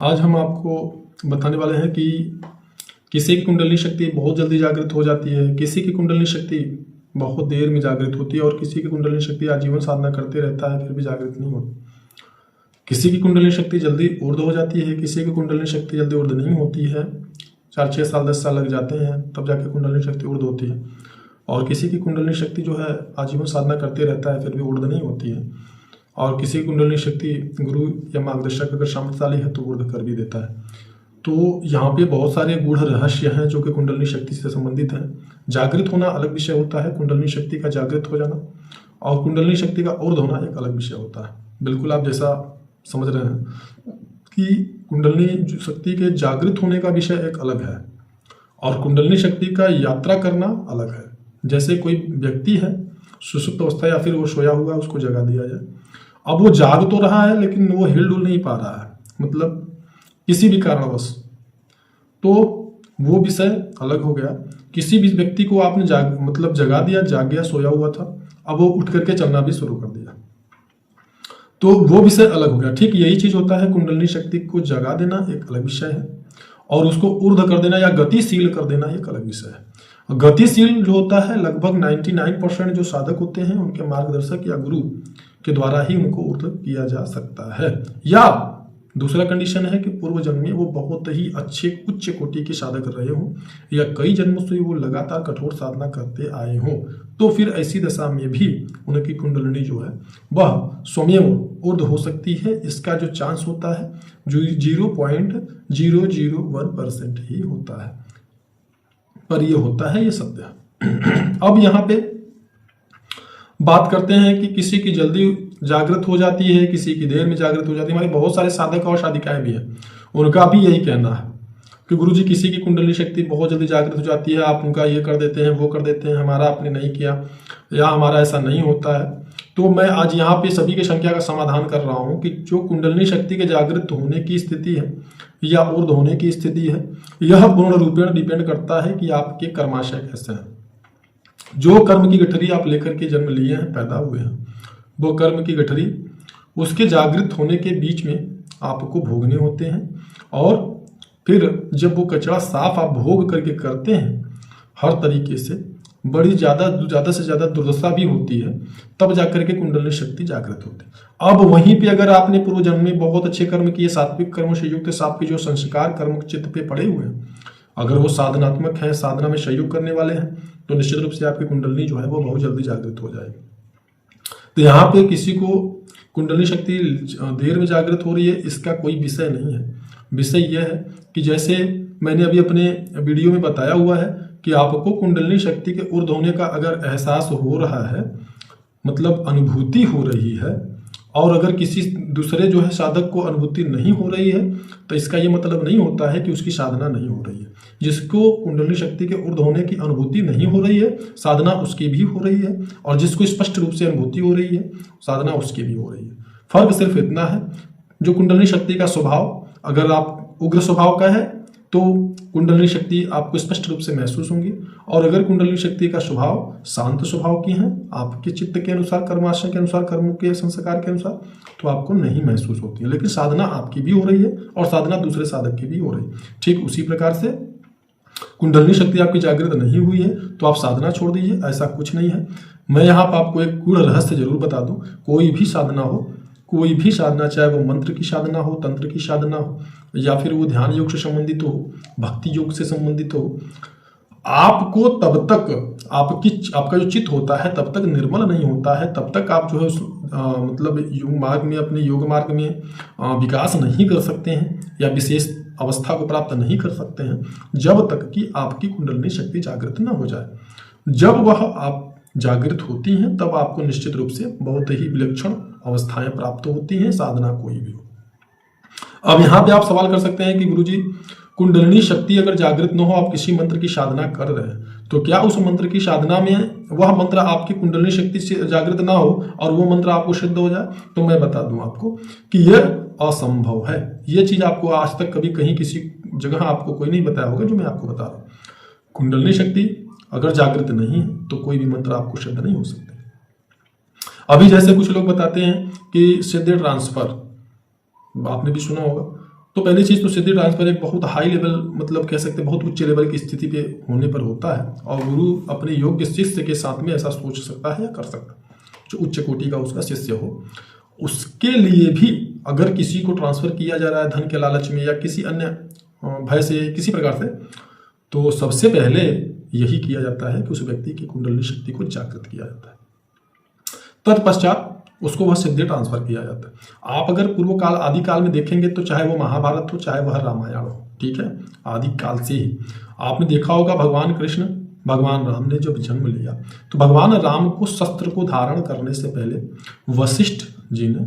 आज हम आपको बताने वाले हैं कि किसी की कुंडली शक्ति बहुत जल्दी जागृत हो जाती है, किसी की कुंडली शक्ति बहुत देर में जागृत होती है और किसी की कुंडली शक्ति आजीवन साधना करते रहता है फिर भी जागृत नहीं होती। किसी की कुंडली शक्ति जल्दी ऊर्ध्व हो जाती है, किसी की कुंडली शक्ति जल्दी ऊर्ध्व नहीं होती है। 4-6 साल 10 साल लग जाते हैं तब जाके कुंडली शक्ति ऊर्ध्व होती है। और किसी की कुंडली शक्ति जो है आजीवन साधना करते रहता है फिर भी ऊर्ध्व नहीं होती है। और किसी की कुंडली शक्ति गुरु या मार्गदर्शक अगर सामर्थ्यशाली है तो ऊर्ध्व कर भी देता है। तो यहाँ पे बहुत सारे गूढ़ रहस्य हैं जो कि कुंडली शक्ति से संबंधित हैं। जागृत होना अलग विषय होता है, कुंडली शक्ति का जागृत हो जाना, और कुंडली शक्ति का ऊर्ध्व होना एक अलग विषय होता है। बिल्कुल आप जैसा समझ रहे हैं कि कुंडली शक्ति के जागृत होने का विषय एक अलग है और कुंडली शक्ति का यात्रा करना अलग है। जैसे कोई व्यक्ति है सुषुप्त अवस्था या फिर वो सोया हुआ है, उसको जगा दिया जाए, अब वो जाग तो रहा है लेकिन वो हिल डुल नहीं पा रहा है, मतलब किसी भी कारणवश, तो वो विषय अलग हो गया। किसी भी व्यक्ति को आपने जगा दिया, जाग गया, सोया हुआ था, अब वो उठ करके चलना भी शुरू कर दिया, तो वो विषय अलग हो गया। ठीक यही चीज होता है, कुंडली शक्ति को जगा देना एक अलग विषय है और उसको ऊर्ध्व कर देना या गतिशील कर देना एक अलग विषय है। गतिशील जो होता है लगभग 99% जो साधक होते हैं उनके मार्गदर्शक या गुरु के द्वारा ही उनको ऊर्ध्व किया जा सकता है। या दूसरा कंडीशन है कि पूर्व जन्म में वो बहुत ही अच्छे उच्च कोटि के साधक रहे हों या कई जन्मों से वो लगातार कठोर साधना करते आए हों, तो फिर ऐसी दशा में भी उनकी कुंडलिनी जो है वह स्वयं ऊर्ध्व हो सकती है। इसका जो चांस होता है जो 0.001% ही होता है, पर ये होता है, ये सत्य है। अब यहाँ पे बात करते हैं कि किसी की जल्दी जागृत हो जाती है, किसी की देर में जागृत हो जाती है। हमारे बहुत सारे साधक और साधिकाएं भी हैं, उनका भी यही कहना है कि गुरुजी किसी की कुंडली शक्ति बहुत जल्दी जागृत हो जाती है, आप उनका ये कर देते हैं, वो कर देते हैं, हमारा आपने नहीं किया या हमारा ऐसा नहीं होता है। तो मैं आज यहाँ पे सभी की शंका का समाधान कर रहा हूँ कि जो कुंडली शक्ति के जागृत होने की स्थिति है या ऊर्ध्व होने की स्थिति है, यह पूर्ण रूपेण डिपेंड करता है कि आपके कर्माशय कैसे हैं। जो कर्म की गठरी आप लेकर के जन्म लिए हैं, पैदा हुए हैं, वो कर्म की गठरी उसके जागृत होने के बीच में आपको भोगने होते हैं और फिर जब वो कचरा साफ आप भोग करके करते हैं, हर तरीके से बड़ी ज़्यादा से ज़्यादा दुर्दशा भी होती है, तब जाकर के कुंडली शक्ति जागृत होती है। अब वहीं पे अगर आपने पूर्व जन्म में बहुत अच्छे कर्म किए, सात्विक कर्मों से युक्त, आपके जो संस्कार कर्म चित्त पे पड़े हुए हैं, अगर वो साधनात्मक है, साधना में सहयोग करने वाले हैं, तो निश्चित रूप से आपकी कुंडली जो है वो बहुत जल्दी जागृत हो जाएगी। तो यहाँ पे किसी को कुंडली शक्ति देर में जागृत हो रही है इसका कोई विषय नहीं है। विषय यह है कि जैसे मैंने अभी अपने वीडियो में बताया हुआ है कि आपको कुंडली शक्ति के ऊर्ध्व होने का अगर एहसास हो रहा है, मतलब अनुभूति हो रही है, और अगर किसी दूसरे जो है साधक को अनुभूति नहीं हो रही है, तो इसका ये मतलब नहीं होता है कि उसकी साधना नहीं हो रही है। जिसको कुंडली शक्ति के ऊर्ध्व होने की अनुभूति नहीं हो रही है, साधना उसकी भी हो रही है, और जिसको स्पष्ट रूप से अनुभूति हो रही है, साधना उसकी भी हो रही है। फर्क सिर्फ इतना है, जो कुंडली शक्ति का स्वभाव अगर आप उग्र स्वभाव का है तो कुंडली शक्ति आपको स्पष्ट रूप से महसूस होंगी, और अगर कुंडली शक्ति का स्वभाव शांत स्वभाव की है, आपके चित्त के अनुसार, कर्माशय के अनुसार, कर्मों के संस्कार के अनुसार, तो आपको नहीं महसूस होती है। लेकिन साधना आपकी भी हो रही है और साधना दूसरे साधक की भी हो रही है। ठीक उसी प्रकार से कुंडली शक्ति आपकी जागृत नहीं हुई है तो आप साधना छोड़ दीजिए, ऐसा कुछ नहीं है। मैं यहाँ पर आपको एक गूढ़ रहस्य जरूर बता दूं, कोई भी साधना हो, कोई भी साधना, चाहे वो मंत्र की साधना हो, तंत्र की साधना हो, या फिर वो ध्यान योग से संबंधित हो, भक्ति योग से संबंधित हो, आपको तब तक आपका जो चित्त होता है तब तक निर्मल नहीं होता है, तब तक आप जो है मतलब योग मार्ग में, अपने योग मार्ग में विकास नहीं कर सकते हैं या विशेष अवस्था को प्राप्त नहीं कर सकते हैं, जब तक कि आपकी कुंडलिनी शक्ति जागृत न हो जाए। जब वह आप जागृत होती हैं तब आपको निश्चित रूप से बहुत ही विलक्षण अवस्थाएं प्राप्त होती हैं, साधना कोई भी हो। अब यहाँ पे आप सवाल कर सकते हैं कि गुरुजी कुंडलिनी शक्ति अगर जागृत न हो, आप किसी मंत्र की साधना कर रहे हैं, तो क्या उस मंत्र की साधना में वह मंत्र आपकी कुंडलिनी शक्ति से जागृत ना हो और वो मंत्र आपको सिद्ध हो जाए? तो मैं बता दूं आपको कि यह असंभव है। यह चीज आपको आज तक कभी कहीं किसी जगह आपको कोई नहीं बताया होगा जो मैं आपको बता रहा हूं। कुंडलिनी शक्ति अगर जागृत नहीं है तो कोई भी मंत्र आपको सिद्ध नहीं हो सकते। अभी जैसे कुछ लोग बताते हैं कि सिद्ध ट्रांसफर, आपने भी सुना होगा, तो तो पहली चीज़ तो सिद्धि ट्रांसफर एक बहुत हाई लेवल, मतलब कह सकते हैं बहुत उच्च लेवल की स्थिति पे होने पर होता है, और गुरु अपने योग्य शिष्य के साथ में ऐसा सोच सकता है या कर सकता है, जो उच्च कोटि का उसका शिष्य हो। उसके लिए भी अगर किसी को ट्रांसफर किया जा रहा है धन के लालच में या किसी अन्य भय से, किसी प्रकार से, तो सबसे पहले यही किया जाता है कि उस व्यक्ति की कुंडलिनी शक्ति को जागृत किया जाता है। तत्पश्चात उसको वह सिद्धि ट्रांसफर किया जाता है। आप अगर पूर्व काल आदि काल में देखेंगे तो चाहे वो महाभारत हो चाहे वह रामायण हो, ठीक है, आदि काल से ही आपने देखा होगा भगवान कृष्ण, भगवान राम ने जब जन्म लिया तो भगवान राम को शस्त्र को धारण करने से पहले वशिष्ठ जी ने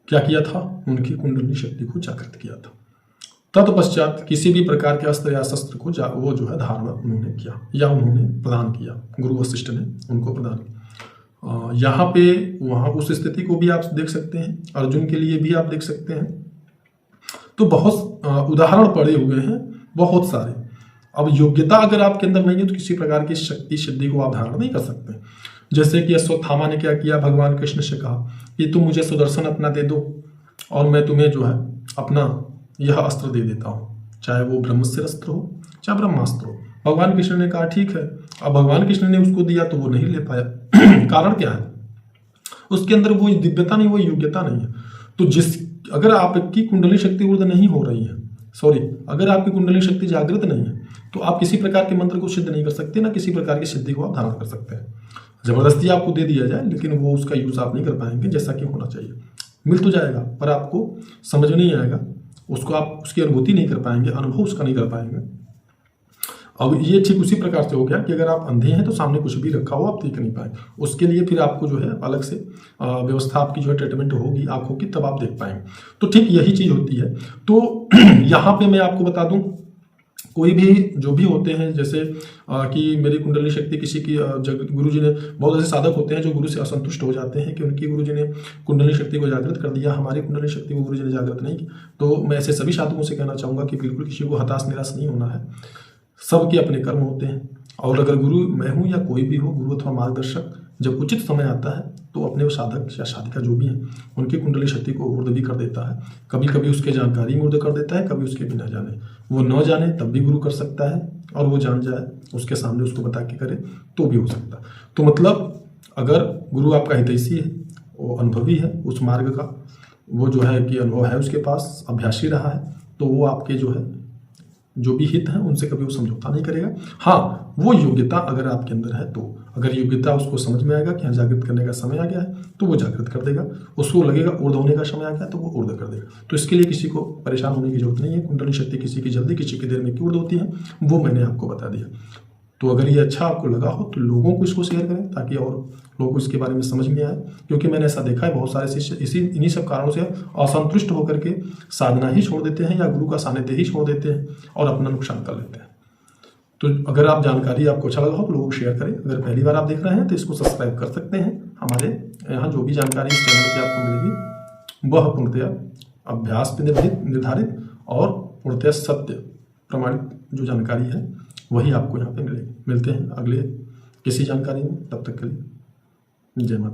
क्या किया था, उनकी कुंडलिनी शक्ति को जागृत किया था। तत्पश्चात किसी भी प्रकार के अस्त्र या शस्त्र को वो जो है धारण उन्होंने किया या उन्होंने प्रदान किया, गुरु वशिष्ठ ने उनको प्रदान किया। यहाँ पे वहाँ उस स्थिति को भी आप देख सकते हैं, अर्जुन के लिए भी आप देख सकते हैं। तो बहुत उदाहरण पड़े हुए हैं, बहुत सारे। अब योग्यता अगर आपके अंदर नहीं है तो किसी प्रकार की शक्ति सिद्धि को आप धारण नहीं कर सकते। जैसे कि अश्वत्थामा ने क्या किया, भगवान कृष्ण से कहा कि तुम मुझे सुदर्शन अपना दे दो और मैं तुम्हें जो है अपना यह अस्त्र दे देता हूँ, चाहे वो ब्रह्मस्त्र अस्त्र हो चाहे ब्रह्मास्त्र हो। भगवान कृष्ण ने कहा ठीक है। अब भगवान कृष्ण ने उसको दिया तो वो नहीं ले पाया कारण क्या है, उसके अंदर वो दिव्यता नहीं, वो योग्यता नहीं है। तो अगर आपकी कुंडली शक्ति ऊर्ध्व नहीं हो रही है, अगर आपकी कुंडली शक्ति जागृत नहीं है तो आप किसी प्रकार के मंत्र को सिद्ध नहीं कर सकते, ना किसी प्रकार की सिद्धि को आप धारण कर सकते हैं। जबरदस्ती आपको दे दिया जाए लेकिन वो उसका यूज आप नहीं कर पाएंगे जैसा कि होना चाहिए। मिल तो जाएगा पर आपको समझ नहीं आएगा, उसको आप उसकी अनुभूति नहीं कर पाएंगे, अनुभव उसका नहीं कर पाएंगे। अब ये ठीक उसी प्रकार से हो गया कि अगर आप अंधे हैं तो सामने कुछ भी रखा हो आप देख नहीं पाए, उसके लिए फिर आपको जो है अलग से व्यवस्था आपकी जो है ट्रीटमेंट होगी आंखों की, तब आप देख पाएंगे। तो ठीक यही चीज होती है। तो यहाँ पे मैं आपको बता दूं, कोई भी जो भी होते हैं जैसे कि मेरी कुंडली शक्ति किसी की गुरु जी ने, बहुत ऐसे साधक होते हैं जो गुरु से असंतुष्ट हो जाते हैं कि उनकी गुरु जी ने कुंडली शक्ति को जागृत कर दिया, हमारी कुंडली शक्ति को गुरु जी ने जागृत नहीं की। तो मैं ऐसे सभी साधकों से कहना चाहूँगा कि बिल्कुल किसी को हताश निराश नहीं होना है, सबके अपने कर्म होते हैं। और अगर गुरु मैं हूँ या कोई भी हो, गुरु अथवा मार्गदर्शक जब उचित समय आता है तो अपने साधक या साधिका जो भी है उनकी कुंडली शक्ति को ऊर्ध्व भी कर देता है। कभी कभी उसके जानकारी में ऊर्ध्व कर देता है, कभी उसके बिना जाने, वो न जाने तब भी गुरु कर सकता है, और वो जान जाए उसके सामने उसको बता के करे तो भी हो सकता है। तो मतलब अगर गुरु आपका हितैषी है, वो अनुभवी है उस मार्ग का, वो जो है कि अनुभव है उसके पास, अभ्यासी रहा है, तो वो आपके जो है जो भी हित है उनसे कभी वो समझौता नहीं करेगा। हाँ, वो योग्यता अगर आपके अंदर है तो अगर योग्यता उसको समझ में आएगा कि हाँ जागृत करने का समय आ गया है तो वो जागृत कर देगा, उसको लगेगा ऊर्ध्व होने का समय आ गया तो वो ऊर्ध्व कर देगा। तो इसके लिए किसी को परेशान होने की जरूरत नहीं है। कुंडली शक्ति किसी की जल्दी किसी की देर में क्यों ऊर्ध्व होती है वो मैंने आपको बता दिया। तो अगर ये अच्छा आपको लगा हो तो लोगों को इसको शेयर करें ताकि और लोगों को इसके बारे में समझ में आए, क्योंकि मैंने ऐसा देखा है बहुत सारे शिष्य इन्हीं सब कारणों से असंतुष्ट होकर के साधना ही छोड़ देते हैं या गुरु का सानिध्य ही छोड़ देते हैं और अपना नुकसान कर लेते हैं। तो अगर आप जानकारी आपको अच्छा लगा हो तो लोगों को शेयर करें। अगर पहली बार आप देख रहे हैं तो इसको सब्सक्राइब कर सकते हैं। हमारे यहाँ जो भी जानकारी इस चैनल पर आपको मिलेगी वह पूर्णतया अभ्यास पर निर्धारित और पूर्णतया सत्य प्रमाणित जो जानकारी है वही आपको यहाँ पे मिलेगी। मिलते हैं अगले किसी जानकारी में, तब तक के लिए जय माता।